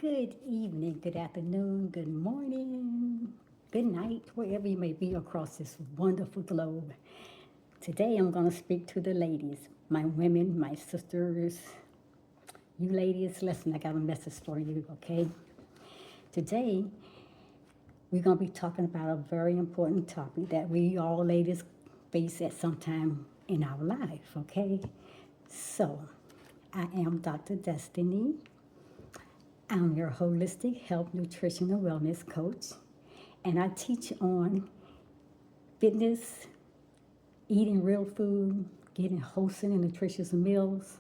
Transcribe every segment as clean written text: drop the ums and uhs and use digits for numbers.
Good evening, good afternoon, good morning, good night, wherever you may be across this wonderful globe. Today I'm going to speak to the ladies, my women, my sisters. You ladies, listen, I got a message for you, okay? Today we're going to be talking about a very important topic that we all ladies face at some time in our life, okay? So, I am Dr. Destiny. I'm your holistic health, nutrition, and wellness coach, and I teach on fitness, eating real food, getting wholesome and nutritious meals,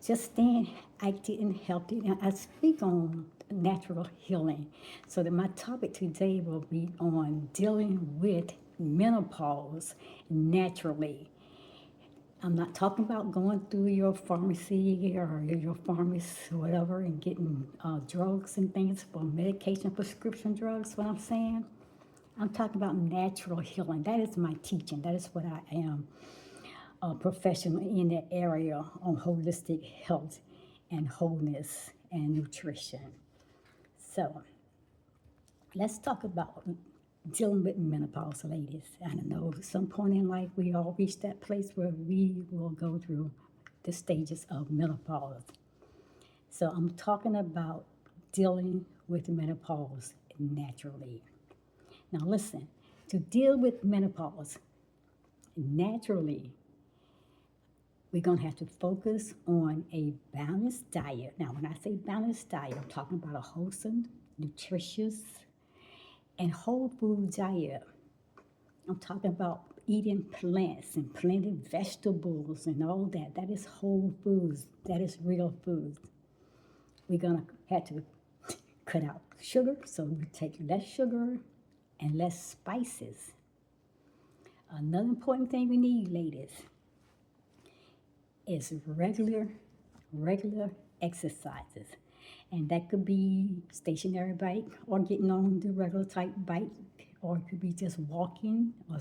just staying active and healthy. And I speak on natural healing. So that my topic today will be on dealing with menopause naturally. I'm not talking about going through your pharmacy or your pharmacist or whatever and getting drugs and things for medication, prescription drugs, what I'm saying. I'm talking about natural healing. That is my teaching. That is what I am, a professional in that area on holistic health and wholeness and nutrition. So let's talk about dealing with menopause, ladies. I don't know, at some point in life, we all reach that place where we will go through the stages of menopause. So I'm talking about dealing with menopause naturally. Now, listen, to deal with menopause naturally, we're going to have to focus on a balanced diet. Now, when I say balanced diet, I'm talking about a wholesome, nutritious, and whole food diet. I'm talking about eating plants and planted vegetables and all that. That is whole foods. That is real food. We're going to have to cut out sugar, so we take less sugar and less spices. Another important thing we need, ladies, is regular exercises. And that could be stationary bike or getting on the regular type bike, or it could be just walking or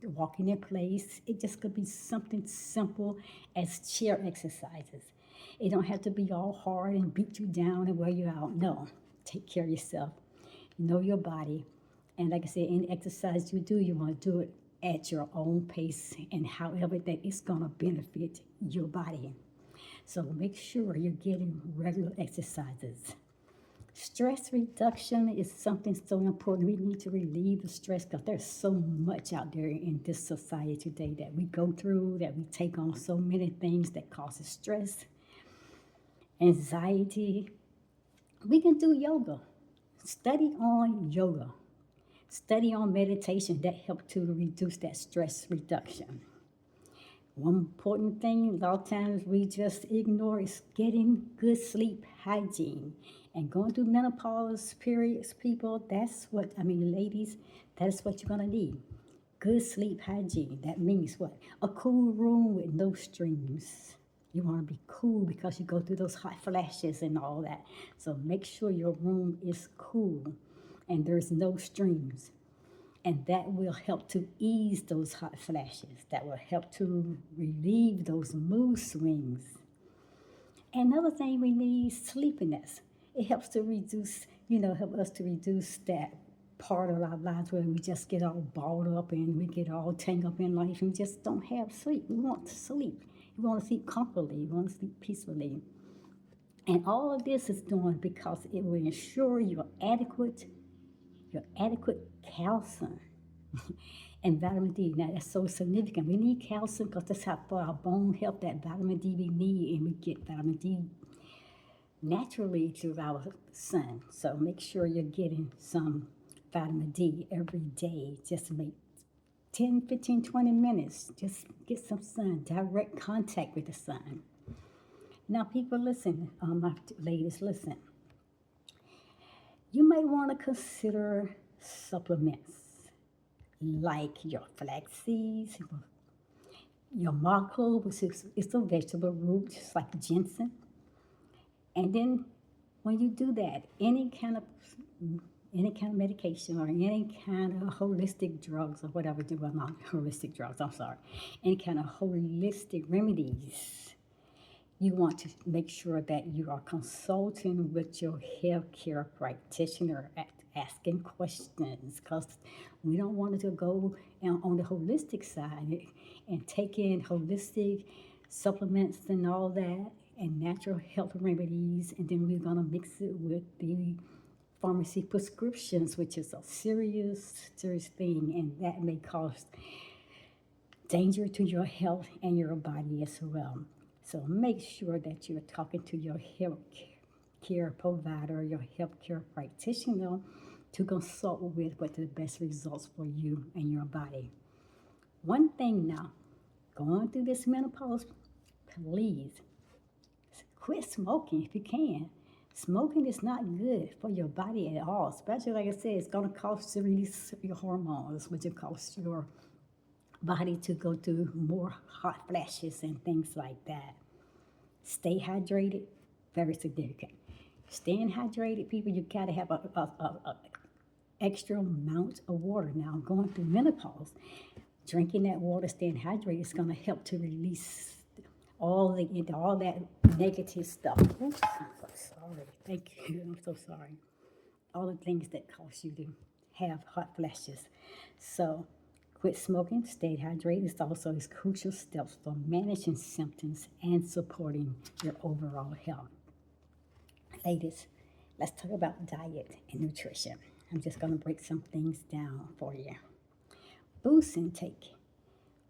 walking in place. It just could be something simple as chair exercises. It don't have to be all hard and beat you down and wear you out. No, take care of yourself. Know your body. And like I said, any exercise you do, you want to do it at your own pace and however that it's going to benefit your body. So make sure you're getting regular exercises. Stress reduction is something so important. We need to relieve the stress because there's so much out there in this society today that we go through, that we take on so many things that causes stress, anxiety. We can do yoga. Study on yoga. Study on meditation that helps to reduce that stress reduction. One important thing, a lot of times we just ignore is getting good sleep hygiene. And going through menopause periods, people, ladies, that's what you're going to need. Good sleep hygiene. That means what? A cool room with no streams. You want to be cool because you go through those hot flashes and all that. So make sure your room is cool and there's no streams. And that will help to ease those hot flashes. That will help to relieve those mood swings. Another thing we need is sleepiness. It helps to reduce, help us to reduce that part of our lives where we just get all balled up and we get all tangled up in life and we just don't have sleep. We want to sleep. We want to sleep comfortably. We want to sleep peacefully. And all of this is done because it will ensure your adequate calcium and vitamin D. Now that's so significant. We need calcium because that's how for our bone health, that vitamin D we need, and we get vitamin D naturally through our sun. So make sure you're getting some vitamin D every day. Just make 10, 15, 20 minutes. Just get some sun, direct contact with the sun. Now people listen, my ladies, listen. You may want to consider supplements like your flaxseeds, your maca, which is a vegetable root, just like ginseng. And then when you do that, any kind of medication or any kind of holistic drugs or whatever, not holistic drugs, I'm sorry, any kind of holistic remedies, You want to make sure that you are consulting with your healthcare practitioner, asking questions, because we don't want to go on the holistic side and take in holistic supplements and all that and natural health remedies, and then we're going to mix it with the pharmacy prescriptions, which is a serious thing, and that may cause danger to your health and your body as well. So make sure that you're talking to your health care provider, your healthcare practitioner, to consult with what the best results for you and your body. One thing now, going through this menopause, please quit smoking if you can. Smoking is not good for your body at all, especially like I said, it's going to cause you to release your hormones, which will cause your body to go through more hot flashes and things like that. Stay hydrated, very significant. Staying hydrated, people, you gotta have a extra amount of water. Now, going through menopause, drinking that water, staying hydrated is gonna help to release all that negative stuff. Oops, I'm so sorry. Thank you. I'm so sorry. All the things that cause you to have hot flashes. So quit smoking, stay hydrated. It's also is crucial steps for managing symptoms and supporting your overall health. Ladies, let's talk about diet and nutrition. I'm just going to break some things down for you. Boost intake.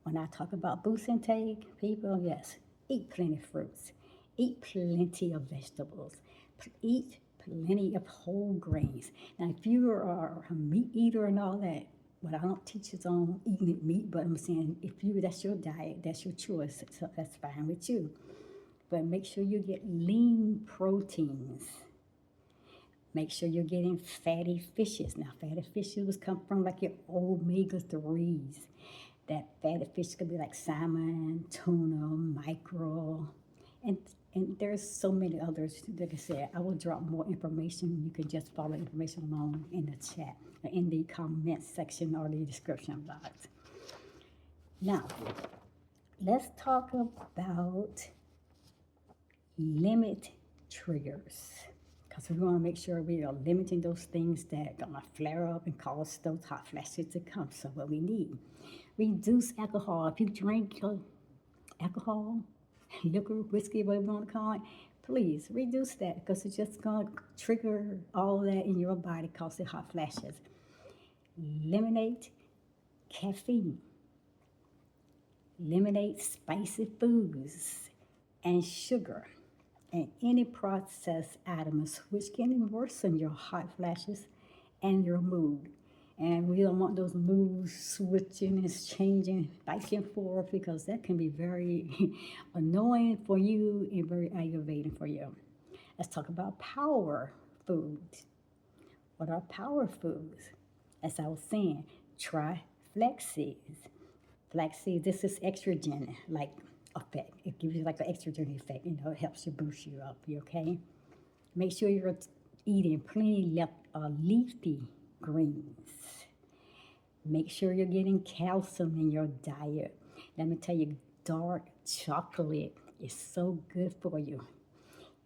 When I talk about boost intake, people, yes, eat plenty of fruits, eat plenty of vegetables, eat plenty of whole grains. Now, if you are a meat eater and all that, but I don't teach you on eating meat, but I'm saying that's your diet, that's your choice, so that's fine with you. But make sure you get lean proteins. Make sure you're getting fatty fishes. Now, fatty fishes come from like your omega-3s. That fatty fish could be like salmon, tuna, mackerel, and there's so many others. Like I said, I will drop more information. You can just follow information along in the chat, or in the comment section or the description box. Now, let's talk about limit triggers, because we want to make sure we are limiting those things that are going to flare up and cause those hot flashes to come. So what we need, reduce alcohol. If you drink alcohol, liquor, whiskey, whatever you want to call it, please reduce that, because it's just going to trigger all that in your body, causing hot flashes. Eliminate caffeine. Eliminate spicy foods and sugar and any processed items, which can worsen your hot flashes and your mood. And we don't want those moods switching and changing back and forth, because that can be very annoying for you and very aggravating for you. Let's talk about power foods. What are power foods? As I was saying, try flaxseeds. Flaxseeds, this is estrogen like effect. It gives you like an estrogen effect. It helps you boost you up. You okay? Make sure you're eating plenty leafy greens. Make sure you're getting calcium in your diet. Let me tell you, dark chocolate is so good for you.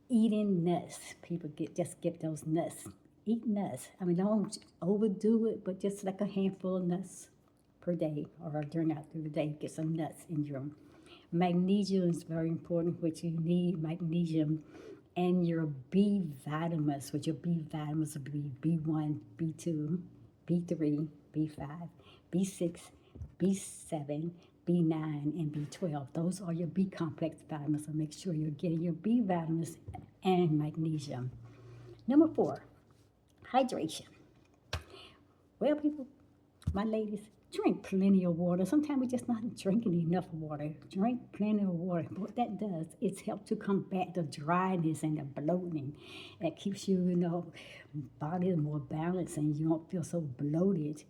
Eating nuts, people just get those nuts. Eat nuts. I mean, don't overdo it, but just like a handful of nuts per day, or through the day, get some nuts in your. Magnesium is very important, which you need magnesium, and your B vitamins, which your B vitamins will be B1, B2, B3, B5, B6, B7, B9, and B12. Those are your B complex vitamins, so make sure you're getting your B vitamins and magnesium. Number 4, hydration. Well, people, my ladies, drink plenty of water. Sometimes we're just not drinking enough water. Drink plenty of water. What that does is help to combat the dryness and the bloating. That keeps you, body more balanced, and you don't feel so bloated.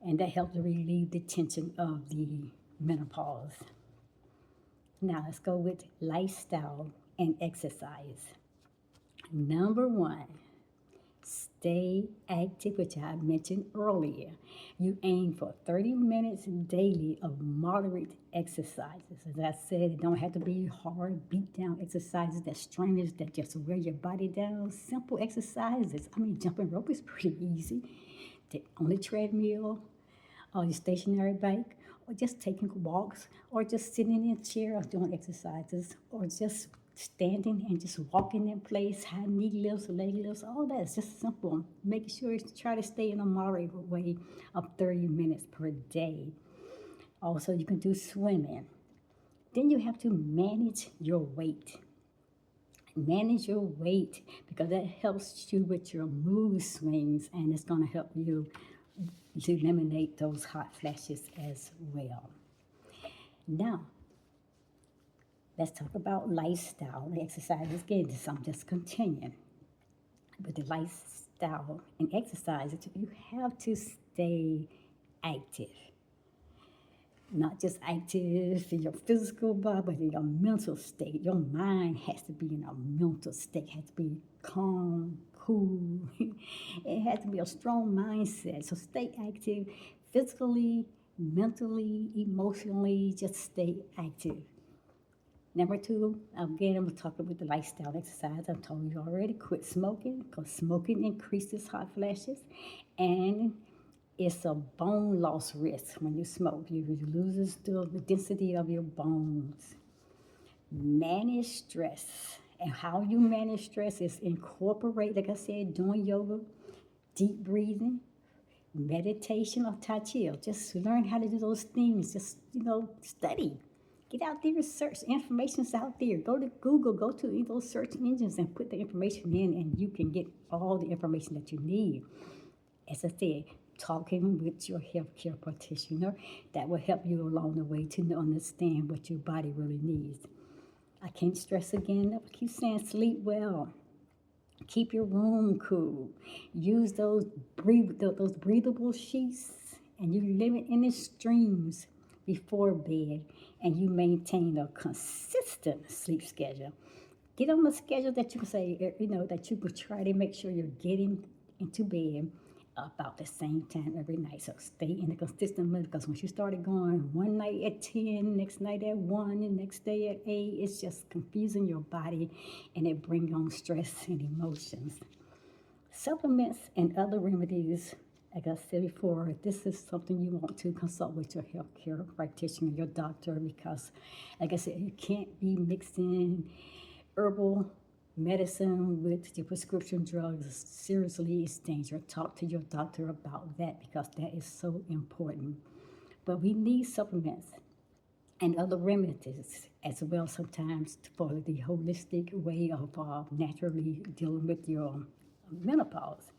And that helps to relieve the tension of the menopause. Now let's go with lifestyle and exercise. Number 1, stay active, which I mentioned earlier. You aim for 30 minutes daily of moderate exercises. As I said, it don't have to be hard, beat down exercises that strenuous, that just wear your body down. Simple exercises. I mean, jumping rope is pretty easy. On the treadmill, or your stationary bike, or just taking walks, or just sitting in a chair doing exercises, or just standing and just walking in place, high knee lifts, leg lifts, all that is just simple. Making sure you try to stay in a moderate way of 30 minutes per day. Also, you can do swimming. Then you have to manage your weight. Manage your weight because that helps you with your mood swings and it's going to help you to eliminate those hot flashes as well. Now, let's talk about lifestyle and exercises again. I'm just continuing with the lifestyle and exercises. You have to stay active. Not just active in your physical body, but in your mental state. Your mind has to be in a mental state, it has to be calm, cool. It has to be a strong mindset. So stay active physically, mentally, emotionally, just stay active. Number two, again, I'm talking about the lifestyle exercise. I've told you already, quit smoking because smoking increases hot flashes and it's a bone loss risk when you smoke. You lose the density of your bones. Manage stress. And how you manage stress is incorporate, like I said, doing yoga, deep breathing, meditation, or tai chi. Just learn how to do those things. Just, study. Get out there and search. Information's out there. Go to Google, go to those search engines and put the information in, and you can get all the information that you need. As I said, talking with your healthcare practitioner, that will help you along the way to understand what your body really needs. I can't stress again. I keep saying sleep well. Keep your room cool. Use those breathable sheets, and you limit any streams before bed, and you maintain a consistent sleep schedule. Get on a schedule that you can say, that you could try to make sure you're getting into bed about the same time every night. So stay in a consistent mood because once you started going one night at 10, next night at 1, and next day at 8, it's just confusing your body and it brings on stress and emotions. Supplements and other remedies, like I said before, this is something you want to consult with your healthcare practitioner, your doctor, because, like I said, you can't be mixing herbal medicine with your prescription drugs. Seriously, it's dangerous. Talk to your doctor about that because that is so important. But we need supplements and other remedies as well sometimes for the holistic way of naturally dealing with your menopause.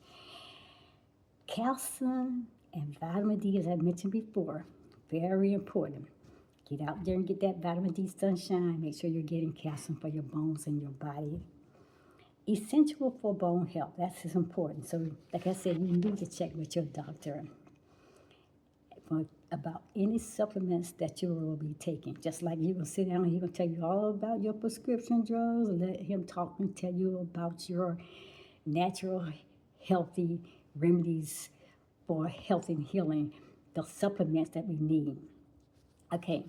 Calcium and vitamin D, as I mentioned before, very important. Get out there and get that vitamin D sunshine. Make sure you're getting calcium for your bones and your body. Essential for bone health. That's as important. So, like I said, you need to check with your doctor about any supplements that you will be taking. Just like you will sit down and he will tell you all about your prescription drugs. Let him talk and tell you about your natural, healthy remedies for health and healing, the supplements that we need. Okay.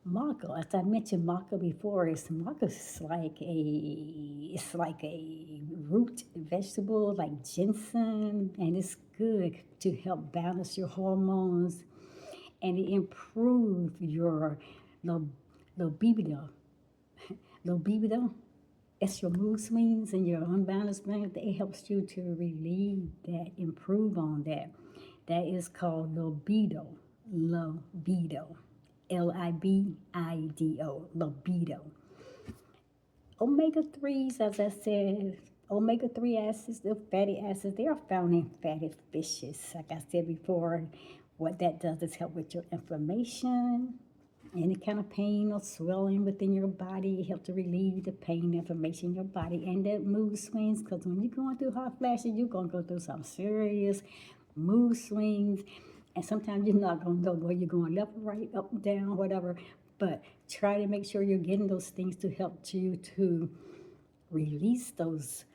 Maca, as I mentioned maca before, maca is like a root vegetable like ginseng, and it's good to help balance your hormones and it improve your libido. Libido, it's your mood swings and your unbalanced mind. It helps you to relieve that, improve on that. That is called libido. Libido. Libido, libido. Omega-3s, as I said, omega-3 acids, the fatty acids, they are found in fatty fishes. Like I said before, what that does is help with your inflammation, any kind of pain or swelling within your body. It helps to relieve the pain, inflammation in your body, and that mood swings. Because when you're going through hot flashes, you're going to go through some serious mood swings. And sometimes you're not going to know where you're going, left, right, up, down, whatever. But try to make sure you're getting those things to help you to release those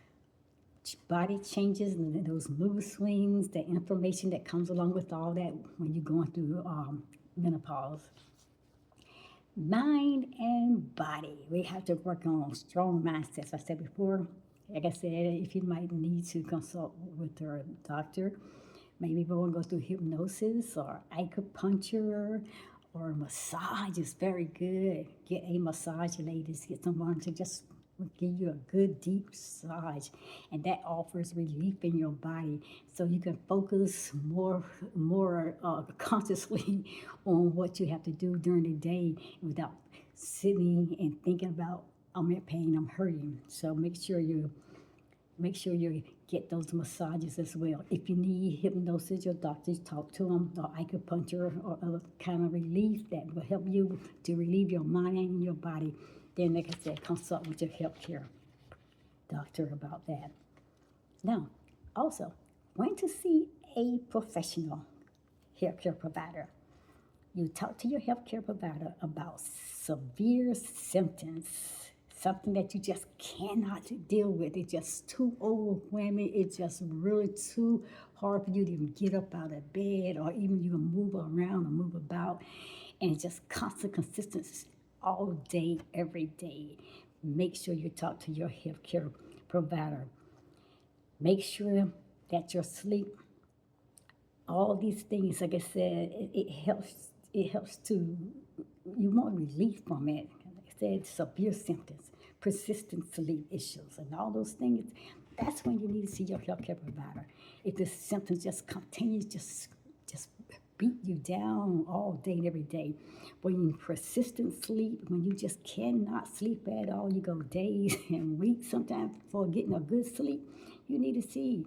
body changes and those mood swings, the inflammation that comes along with all that when you're going through menopause. Mind and body. We have to work on strong mindsets. I said before, like I said, if you might need to consult with your doctor, maybe we'll go through hypnosis or acupuncture or massage is very good. Get a massage, ladies. Get someone to just give you a good deep massage, and that offers relief in your body, so you can focus more consciously on what you have to do during the day without sitting and thinking about I'm in pain, I'm hurting. So make sure you get those massages as well. If you need hypnosis, your doctors talk to them, or acupuncture, or other kind of relief that will help you to relieve your mind and your body. Then, like I said, consult with your healthcare doctor about that. Now, also, when to see a professional healthcare provider. You talk to your healthcare provider about severe symptoms, something that you just cannot deal with. It's just too overwhelming. It's just really too hard for you to even get up out of bed or even you move around or move about. And it's just constant consistency all day, every day. Make sure you talk to your healthcare provider. Make sure that your sleep, all these things, like I said, it helps to, you want relief from it. Like I said, severe symptoms, persistent sleep issues, and all those things. That's when you need to see your healthcare provider. If the symptoms just continue, just beat you down all day and every day. When you persistent sleep, when you just cannot sleep at all, you go days and weeks sometimes before getting a good sleep, you need to see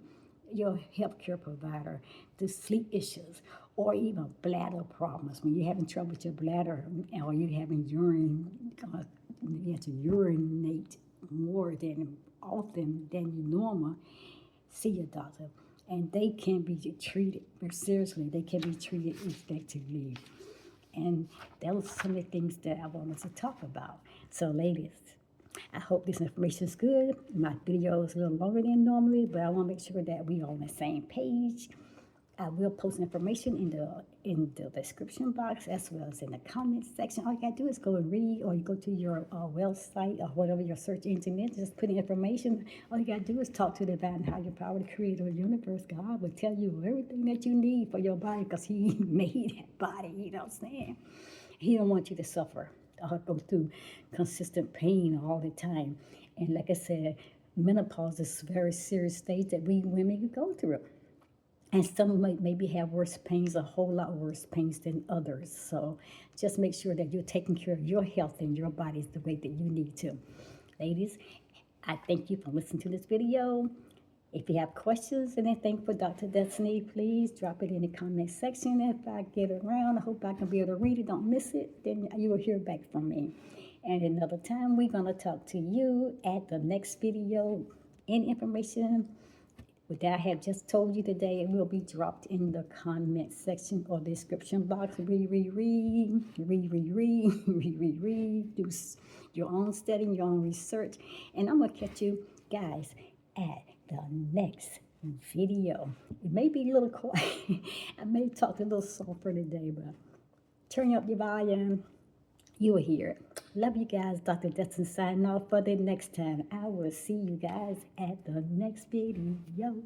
your healthcare provider. The sleep issues, or even bladder problems. When you're having trouble with your bladder, or you're having you have to urinate more than often than you normal, see your doctor. And they can be treated, but seriously, they can be treated effectively. And those are some of the things that I wanted to talk about. So ladies, I hope this information is good. My video is a little longer than normally, but I want to make sure that we are on the same page. I will post information in the description box as well as in the comments section. All you gotta do is go and read, or you go to your website or whatever your search engine is. Just put in information. All you gotta do is talk to the divine higher power, the creator of the universe. God will tell you everything that you need for your body because He made that body. You know what I'm saying? He don't want you to suffer or go through consistent pain all the time. And like I said, menopause is a very serious stage that we women go through. And some might maybe have worse pains, a whole lot worse pains than others. So just make sure that you're taking care of your health and your bodies the way that you need to. Ladies, I thank you for listening to this video. If you have questions and anything for Dr. Destiny, please drop it in the comment section. If I get around, I hope I can be able to read it. Don't miss it. Then you will hear back from me. And another time, we're going to talk to you at the next video. Any information that I have just told you today, it will be dropped in the comment section or description box. Read. Do your own studying, your own research. And I'm going to catch you guys at the next video. It may be a little quiet. I may talk a little softer today, but turn up your volume. You will hear it. Love you guys. Dr. Destiny signing off for the next time. I will see you guys at the next video.